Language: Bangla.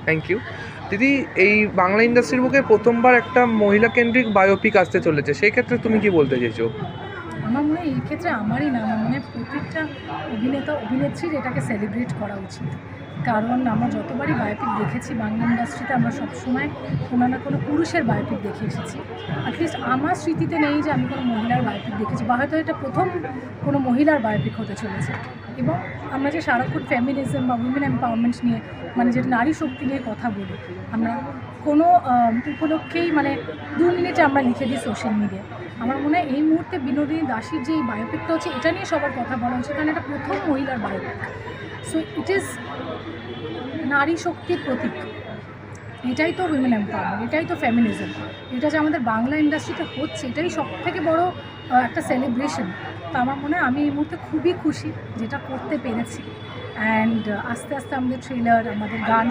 থ্যাংক ইউ দিদি। এই বাংলা ইন্ডাস্ট্রির বুকে প্রথমবার একটা মহিলা কেন্দ্রিক বায়োপিক আসতে চলেছে, সেই ক্ষেত্রে তুমি কি বলতে চাইছো? আমার মনে হয় এই ক্ষেত্রে আমারই না, আমার মনে হয় প্রত্যেকটা অভিনেতা অভিনেত্রীর এটাকে সেলিব্রেট করা উচিত। কারণ আমরা যতবারই বায়োপিক দেখেছি বাংলা ইন্ডাস্ট্রিতে, আমরা সবসময় কোনো না কোনো পুরুষের বায়োপিক দেখে এসেছি। অ্যাটলিস্ট আমার স্মৃতিতে নেই যে আমি কোনো মহিলার বায়োপিক দেখেছি, বা হয়তো এটা প্রথম কোনো মহিলার বায়োপিক হতে চলেছে। এবং আমরা যে সারাক্ষণ ফেমিনিজম বা উইমেন এম্পাওয়ারমেন্ট নিয়ে, মানে যেটা নারী শক্তি নিয়ে কথা বলি, আমরা কোনো উপলক্ষেই 2 মিনিটে আমরা লিখে দিই সোশ্যাল মিডিয়ায়। আমার মনে হয় এই মুহূর্তে বিনোদিনী দাসীর যে এই বায়োপিকটা হচ্ছে, এটা নিয়ে সবার কথা বলা উচিত, কারণ এটা প্রথম মহিলার বায়োপিক। সো ইট ইজ নারী শক্তির প্রতীক। এটাই তো উইমেন এম্পাওয়ারমেন্ট, এটাই তো ফেমিনিজম। এটা যে আমাদের বাংলা ইন্ডাস্ট্রিতে হচ্ছে, এটাই সবথেকে বড় একটা সেলিব্রেশন। তো আমার মনে হয় আমি এই মুহূর্তে খুবই খুশি যেটা করতে পেরেছি। অ্যান্ড আস্তে আস্তে আমাদের ট্রেলার, আমাদের গান